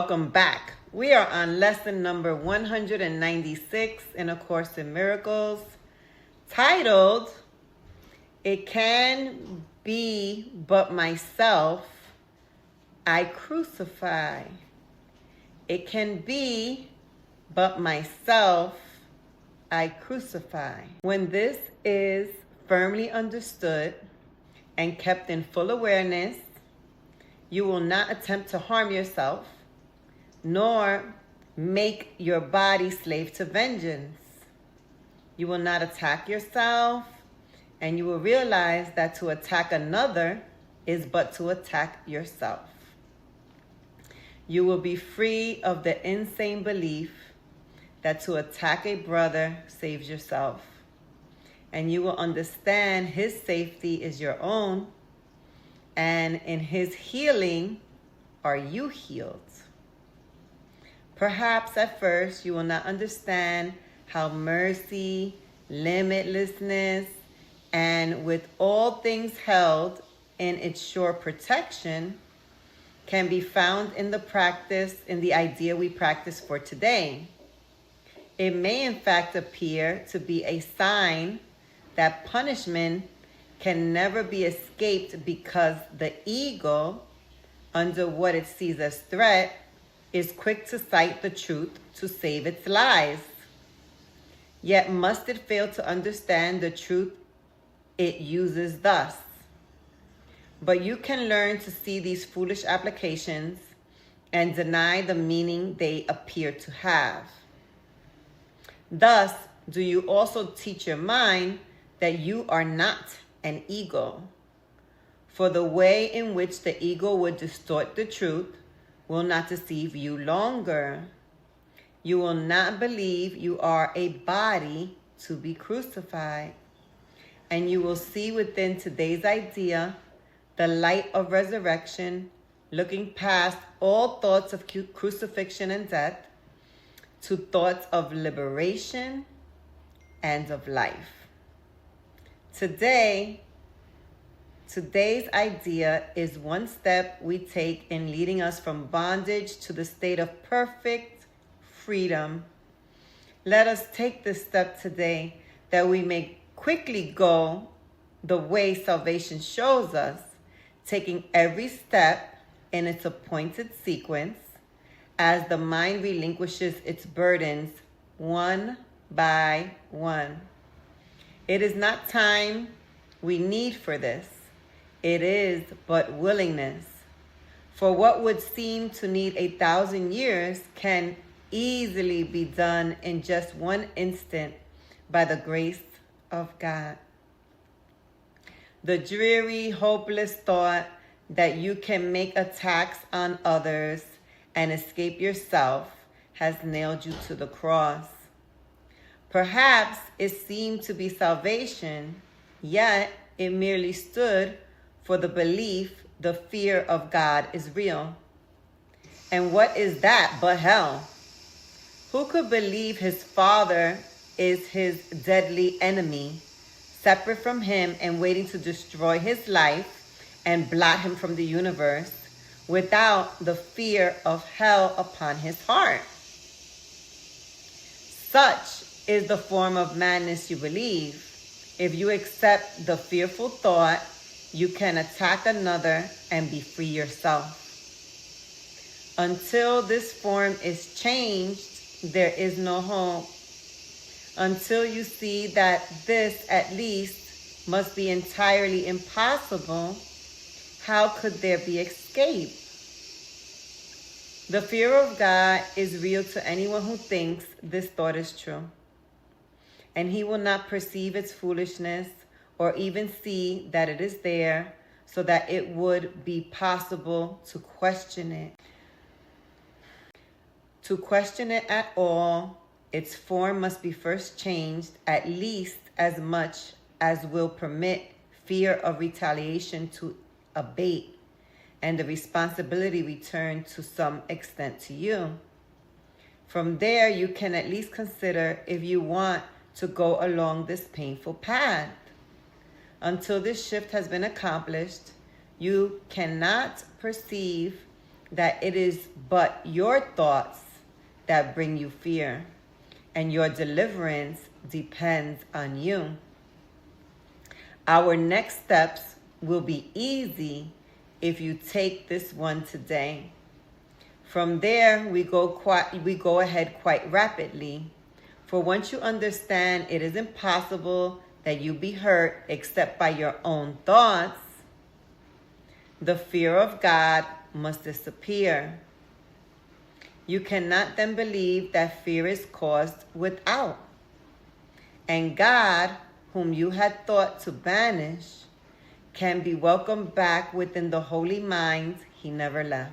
Welcome back. We are on lesson number 196 in A Course in Miracles, titled, It Can Be But Myself, I Crucify. It can be but myself, I crucify. When this is firmly understood and kept in full awareness, you will not attempt to harm yourself, nor make your body slave to vengeance. You will not attack yourself, and you will realize that to attack another is but to attack yourself. You will be free of the insane belief that to attack a brother saves yourself, and you will understand his safety is your own, and in his healing are you healed. Perhaps at first you will not understand how mercy, limitlessness, and with all things held in its sure protection can be found in the idea we practice for today. It may in fact appear to be a sign that punishment can never be escaped because the ego, under what it sees as threat, is quick to cite the truth to save its lies. Yet must it fail to understand the truth it uses thus. But you can learn to see these foolish applications and deny the meaning they appear to have. Thus, do you also teach your mind that you are not an ego. For the way in which the ego would distort the truth will not deceive you longer. You will not believe you are a body to be crucified. And you will see within today's idea the light of resurrection, looking past all thoughts of crucifixion and death to thoughts of liberation and of life. Today's idea is one step we take in leading us from bondage to the state of perfect freedom. Let us take this step today that we may quickly go the way salvation shows us, taking every step in its appointed sequence as the mind relinquishes its burdens one by one. It is not time we need for this. It is but willingness. For what would seem to need 1,000 years can easily be done in just one instant by the grace of God. The dreary, hopeless thought that you can make attacks on others and escape yourself has nailed you to the cross. Perhaps it seemed to be salvation, yet it merely stood for the belief the fear of God is real. And what is that but hell? Who could believe his father is his deadly enemy, separate from him and waiting to destroy his life and blot him from the universe, without the fear of hell upon his heart? Such is the form of madness you believe. If you accept the fearful thought, you can attack another and be free yourself. Until this form is changed, there is no hope. Until you see that this, at least, must be entirely impossible, how could there be escape? The fear of God is real to anyone who thinks this thought is true. And he will not perceive its foolishness or even see that it is there, so that it would be possible to question it. To question it at all, its form must be first changed at least as much as will permit fear of retaliation to abate and the responsibility return to some extent to you. From there, you can at least consider if you want to go along this painful path. Until this shift has been accomplished, you cannot perceive that it is but your thoughts that bring you fear, and your deliverance depends on you. Our next steps will be easy if you take this one today. From there, we go ahead quite rapidly. For once you understand it is impossible that you be hurt except by your own thoughts, the fear of God must disappear. You cannot then believe that fear is caused without. And God, whom you had thought to banish, can be welcomed back within the holy mind he never left.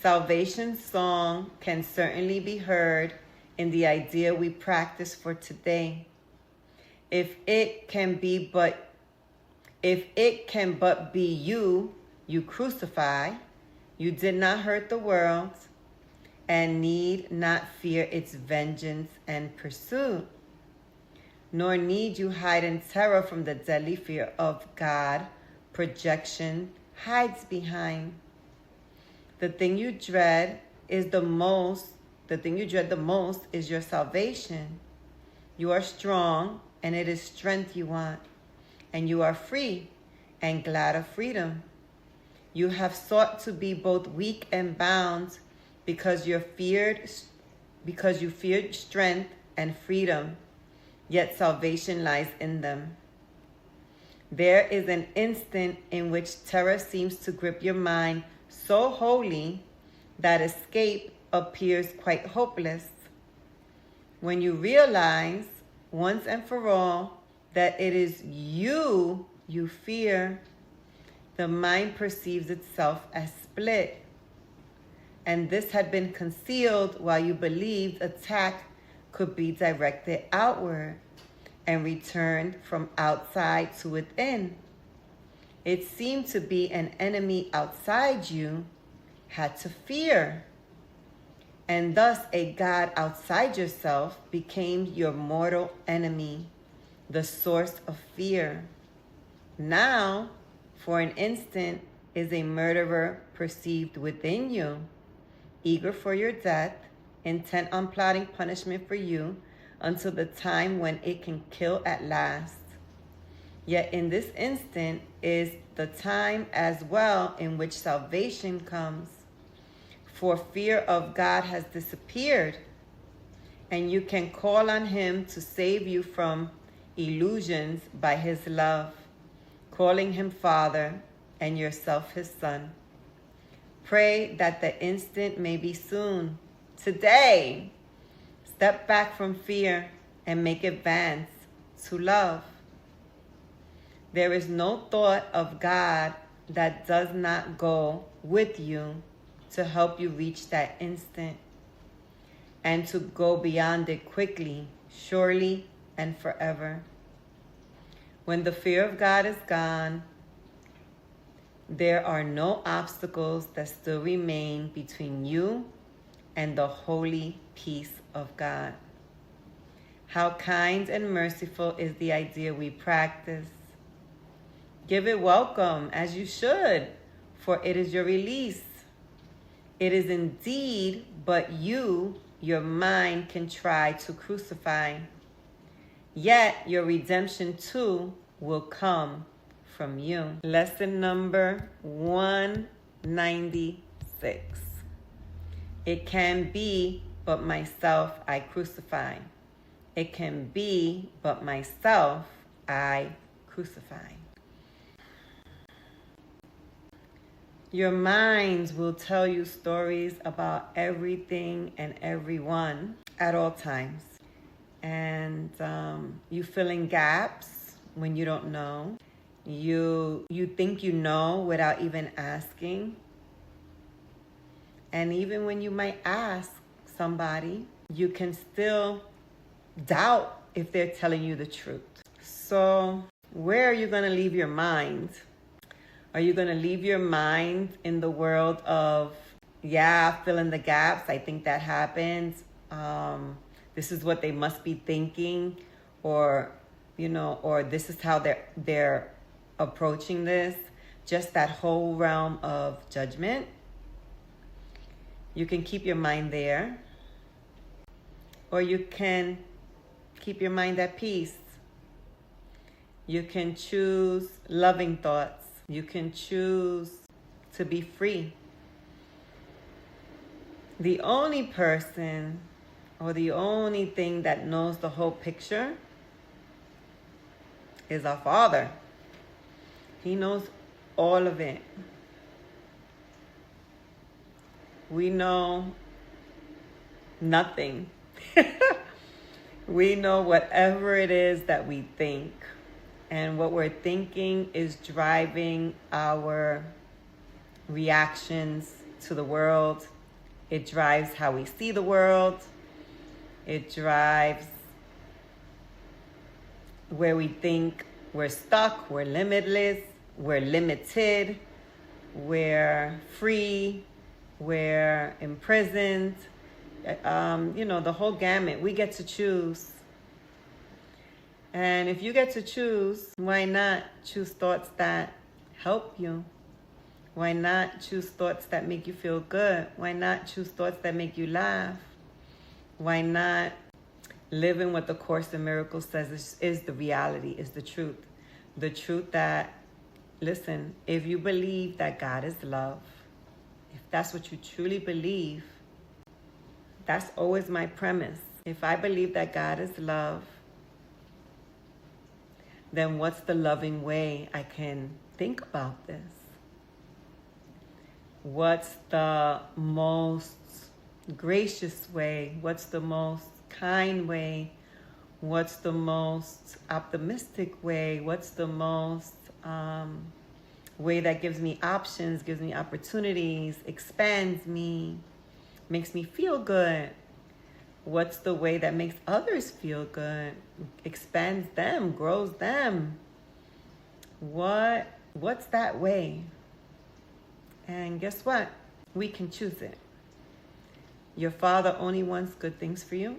Salvation's song can certainly be heard in the idea we practice for today. If it can but be you crucify, you did not hurt the world, and need not fear its vengeance and pursuit. Nor need you hide in terror from the deadly fear of God projection hides behind. The thing you dread the most is your salvation. You are strong, and it is strength you want, and you are free and glad of freedom. You have sought to be both weak and bound because you feared strength and freedom. Yet salvation lies in them. There is an instant in which terror seems to grip your mind so wholly that escape appears quite hopeless. When you realize once and for all that it is you fear, the mind perceives itself as split. And this had been concealed while you believed attack could be directed outward and returned from outside to within. It seemed to be an enemy outside you had to fear. And thus a God outside yourself became your mortal enemy, the source of fear. Now, for an instant, is a murderer perceived within you, eager for your death, intent on plotting punishment for you until the time when it can kill at last. Yet in this instant is the time as well in which salvation comes. For fear of God has disappeared, and you can call on him to save you from illusions by his love, calling him Father and yourself his Son. Pray that the instant may be soon. Today, step back from fear and make advance to love. There is no thought of God that does not go with you to help you reach that instant and to go beyond it quickly, surely, and forever. When the fear of God is gone, there are no obstacles that still remain between you and the holy peace of God. How kind and merciful is the idea we practice. Give it welcome as you should, for it is your release. It is indeed but you, your mind, can try to crucify. Yet your redemption too will come from you. Lesson number 196. It can be but myself I crucify. It can be but myself I crucify. Your mind will tell you stories about everything and everyone at all times. And you fill in gaps when you don't know. You think you know without even asking. And even when you might ask somebody, you can still doubt if they're telling you the truth. So where are you going to leave your mind? Are you going to leave your mind in the world of, fill in the gaps? I think that happens. This is what they must be thinking, or this is how they're approaching this. just that whole realm of judgment. You can keep your mind there, or you can keep your mind at peace. You can choose loving thoughts. You can choose to be free. The only person or the only thing that knows the whole picture is our Father. He knows all of it. We know nothing. We know whatever it is that we think. And what we're thinking is driving our reactions to the world. It drives how we see the world. It drives where we think we're stuck, we're limitless, we're limited, we're free, we're imprisoned. The whole gamut. We get to choose. And if you get to choose, why not choose thoughts that help you? Why not choose thoughts that make you feel good? Why not choose thoughts that make you laugh? Why not live in what the Course in Miracles says is the reality, is the truth? The truth that, listen, if you believe that God is love, if that's what you truly believe, that's always my premise. If I believe that God is love, then what's the loving way I can think about this? What's the most gracious way? What's the most kind way? What's the most optimistic way? What's the most way that gives me options, gives me opportunities, expands me, makes me feel good? What's the way that makes others feel good, expands them, grows them? What's that way? And guess what? We can choose it. Your Father only wants good things for you.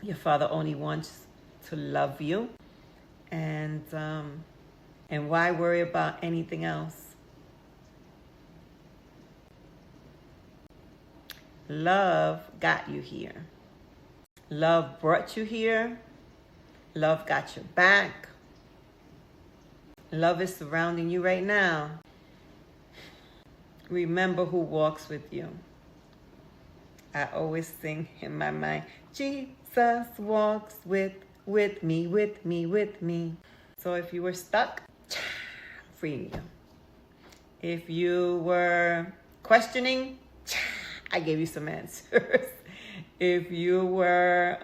Your Father only wants to love you. And why worry about anything else? Love got you here. Love brought you here. Love got your back. Love is surrounding you right now. Remember who walks with you. I always sing in my mind, Jesus walks with me, with me, with me. So if you were stuck, free you. If you were questioning, I gave you some answers. If you were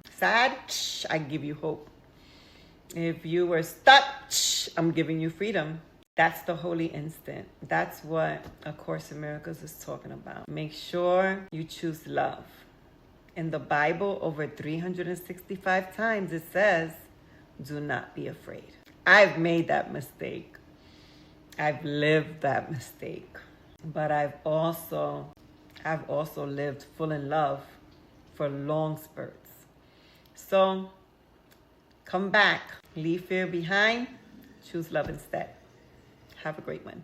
sad, I give you hope. If you were stuck, I'm giving you freedom. That's the holy instant. That's what A Course in Miracles is talking about. Make sure you choose love. In the Bible, over 365 times, it says, do not be afraid. I've made that mistake. I've lived that mistake. But I've also lived full in love for long spurts. So come back. Leave fear behind. Choose love instead. Have a great one.